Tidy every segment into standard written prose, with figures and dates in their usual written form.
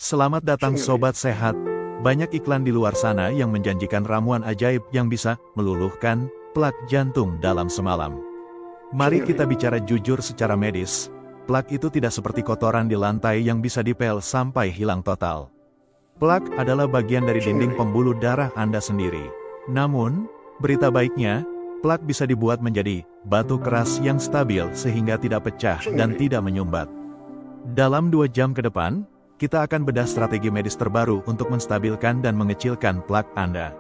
Selamat datang Sobat Sehat. Banyak iklan di luar sana yang menjanjikan ramuan ajaib yang bisa meluluhkan plak jantung dalam semalam. Mari kita bicara jujur secara medis. Plak itu tidak seperti kotoran di lantai yang bisa dipel sampai hilang total. Plak adalah bagian dari dinding pembuluh darah Anda sendiri. Namun, berita baiknya, plak bisa dibuat menjadi batu keras yang stabil sehingga tidak pecah dan tidak menyumbat. Dalam 2 jam ke depan, kita akan bedah strategi medis terbaru untuk menstabilkan dan mengecilkan plak Anda.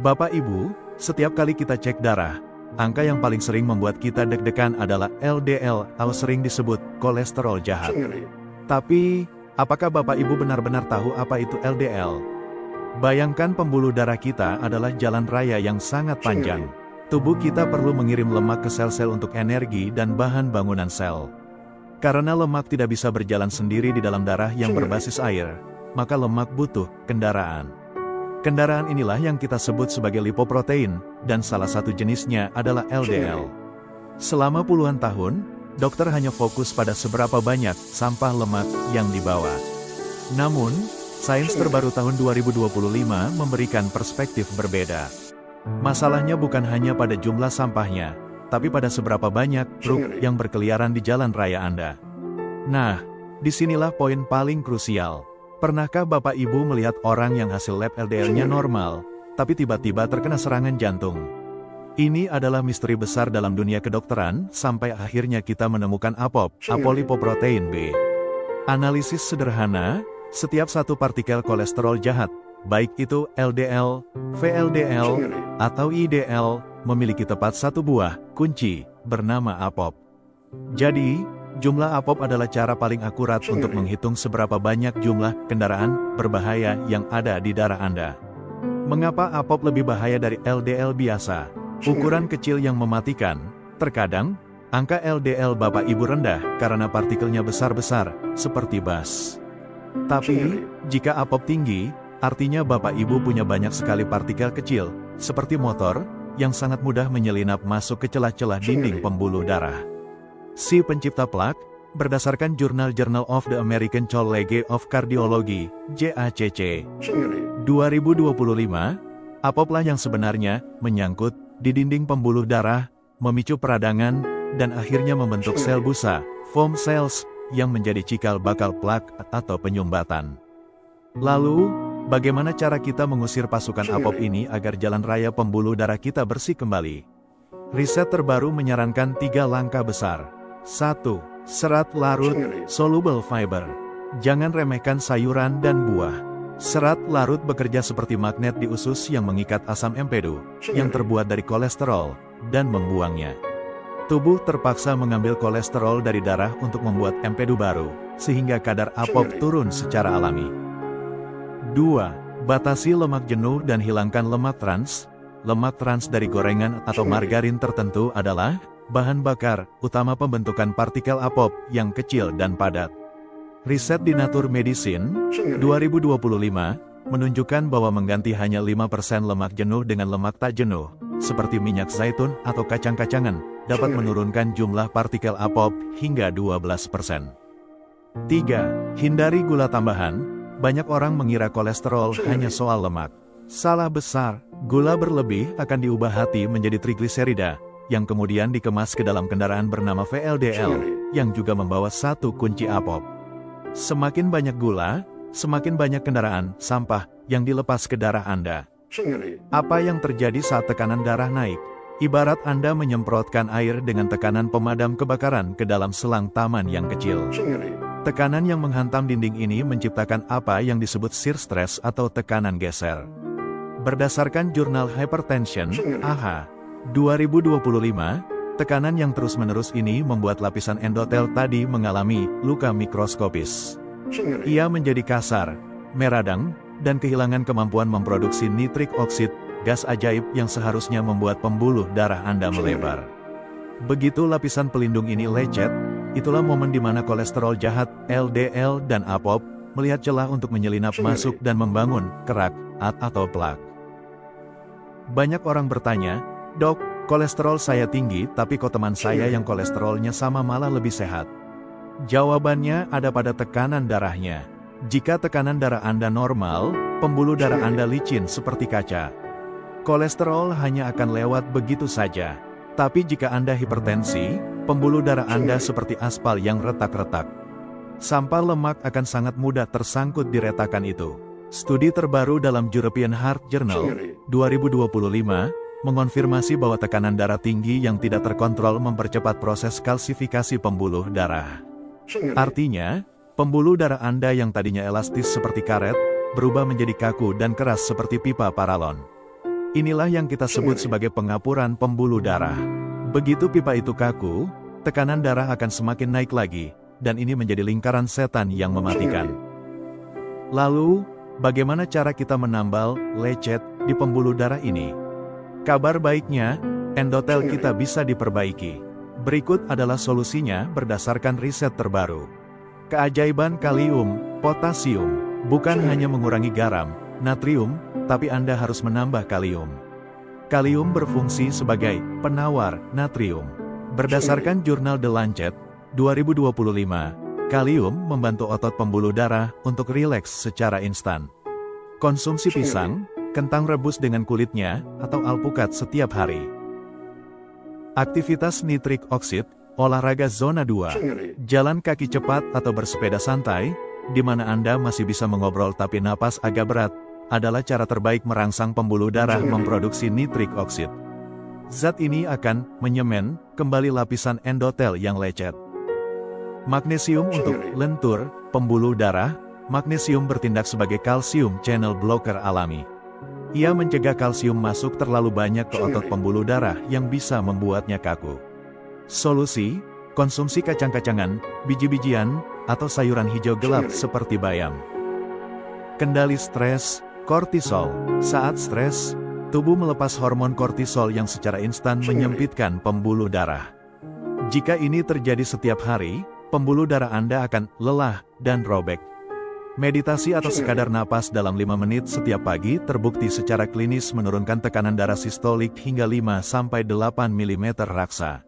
Bapak Ibu, setiap kali kita cek darah, angka yang paling sering membuat kita deg-degan adalah LDL atau sering disebut kolesterol jahat. Tapi, apakah Bapak Ibu benar-benar tahu apa itu LDL? Bayangkan pembuluh darah kita adalah jalan raya yang sangat panjang. Tubuh kita perlu mengirim lemak ke sel-sel untuk energi dan bahan bangunan sel. Karena lemak tidak bisa berjalan sendiri di dalam darah yang berbasis air, maka lemak butuh kendaraan. Kendaraan inilah yang kita sebut sebagai lipoprotein, dan salah satu jenisnya adalah LDL. Selama puluhan tahun, dokter hanya fokus pada seberapa banyak sampah lemak yang dibawa. Namun, sains terbaru tahun 2025 memberikan perspektif berbeda. Masalahnya bukan hanya pada jumlah sampahnya, tapi pada seberapa banyak truk yang berkeliaran di jalan raya Anda. Nah, disinilah poin paling krusial. Pernahkah Bapak Ibu melihat orang yang hasil lab LDL-nya normal, tapi tiba-tiba terkena serangan jantung? Ini adalah misteri besar dalam dunia kedokteran, sampai akhirnya kita menemukan APOP, apolipoprotein B. Analisis sederhana, setiap satu partikel kolesterol jahat, baik itu LDL, VLDL, atau IDL, memiliki tepat satu buah kunci bernama APOP. Jadi, jumlah APOP adalah cara paling akurat untuk menghitung seberapa banyak jumlah kendaraan berbahaya yang ada di darah Anda. Mengapa APOP lebih bahaya dari LDL biasa? Ukuran kecil yang mematikan. Terkadang, angka LDL Bapak Ibu rendah karena partikelnya besar-besar, seperti bas. Tapi, jika APOP tinggi, artinya Bapak Ibu punya banyak sekali partikel kecil, seperti motor, yang sangat mudah menyelinap masuk ke celah-celah dinding pembuluh darah. Si pencipta plak, berdasarkan jurnal Journal of the American College of Cardiology, JACC, 2025, APOP-lah yang sebenarnya menyangkut di dinding pembuluh darah, memicu peradangan, dan akhirnya membentuk sel busa, foam cells, yang menjadi cikal bakal plak atau penyumbatan. Lalu, bagaimana cara kita mengusir pasukan APOP ini agar jalan raya pembuluh darah kita bersih kembali? Riset terbaru menyarankan 3 langkah besar. 1. Serat larut, soluble fiber. Jangan remehkan sayuran dan buah. Serat larut bekerja seperti magnet di usus yang mengikat asam empedu, yang terbuat dari kolesterol, dan membuangnya. Tubuh terpaksa mengambil kolesterol dari darah untuk membuat empedu baru, sehingga kadar APOP turun secara alami. 2. Batasi lemak jenuh dan hilangkan lemak trans. Lemak trans dari gorengan atau margarin tertentu adalah bahan bakar utama pembentukan partikel APOP yang kecil dan padat. Riset di Nature Medicine, 2025, menunjukkan bahwa mengganti hanya 5% lemak jenuh dengan lemak tak jenuh, seperti minyak zaitun atau kacang-kacangan, dapat menurunkan jumlah partikel APOP hingga 12%. 3. Hindari gula tambahan. Banyak orang mengira kolesterol hanya soal lemak. Salah besar, gula berlebih akan diubah hati menjadi trigliserida, yang kemudian dikemas ke dalam kendaraan bernama VLDL, yang juga membawa satu kunci APOP. Semakin banyak gula, semakin banyak kendaraan, sampah, yang dilepas ke darah Anda. Apa yang terjadi saat tekanan darah naik? Ibarat Anda menyemprotkan air dengan tekanan pemadam kebakaran ke dalam selang taman yang kecil. Tekanan yang menghantam dinding ini menciptakan apa yang disebut shear stress atau tekanan geser. Berdasarkan jurnal Hypertension, AHA, 2025, tekanan yang terus-menerus ini membuat lapisan endotel tadi mengalami luka mikroskopis. Ia menjadi kasar, meradang, dan kehilangan kemampuan memproduksi nitrik oksid, gas ajaib yang seharusnya membuat pembuluh darah Anda melebar. Begitu lapisan pelindung ini lecet, itulah momen di mana kolesterol jahat, LDL dan APOP, melihat celah untuk menyelinap masuk dan membangun kerak atau plak. Banyak orang bertanya, "Dok, kolesterol saya tinggi tapi kok teman saya yang kolesterolnya sama malah lebih sehat?" Jawabannya ada pada tekanan darahnya. Jika tekanan darah Anda normal, pembuluh darah Anda licin seperti kaca. Kolesterol hanya akan lewat begitu saja. Tapi jika Anda hipertensi, pembuluh darah Anda seperti aspal yang retak-retak. Sampah lemak akan sangat mudah tersangkut di retakan itu. Studi terbaru dalam European Heart Journal 2025 mengonfirmasi bahwa tekanan darah tinggi yang tidak terkontrol mempercepat proses kalsifikasi pembuluh darah. Artinya, pembuluh darah Anda yang tadinya elastis seperti karet, berubah menjadi kaku dan keras seperti pipa paralon. Inilah yang kita sebut sebagai pengapuran pembuluh darah. Begitu pipa itu kaku, tekanan darah akan semakin naik lagi, dan ini menjadi lingkaran setan yang mematikan. Lalu, bagaimana cara kita menambal, lecet, di pembuluh darah ini? Kabar baiknya, endotel kita bisa diperbaiki. Berikut adalah solusinya berdasarkan riset terbaru. Keajaiban kalium, potasium, bukan hanya mengurangi garam, natrium, tapi Anda harus menambah kalium. Kalium berfungsi sebagai penawar natrium. Berdasarkan jurnal The Lancet, 2025, kalium membantu otot pembuluh darah untuk rileks secara instan. Konsumsi pisang, kentang rebus dengan kulitnya, atau alpukat setiap hari. Aktivitas nitrik oksid, olahraga zona 2, jalan kaki cepat atau bersepeda santai, di mana Anda masih bisa mengobrol tapi napas agak berat, adalah cara terbaik merangsang pembuluh darah memproduksi nitrik oksid. Zat ini akan menyemen kembali lapisan endotel yang lecet. Magnesium untuk lentur pembuluh darah. Magnesium bertindak sebagai kalsium channel blocker alami. Ia mencegah kalsium masuk terlalu banyak ke otot pembuluh darah yang bisa membuatnya kaku. Solusi, konsumsi kacang-kacangan, biji-bijian, atau sayuran hijau gelap seperti bayam. Kendali stres, kortisol. Saat stres, tubuh melepas hormon kortisol yang secara instan menyempitkan pembuluh darah. Jika ini terjadi setiap hari, pembuluh darah Anda akan lelah dan robek. Meditasi atau sekadar napas dalam 5 menit setiap pagi terbukti secara klinis menurunkan tekanan darah sistolik hingga 5-8 mm raksa.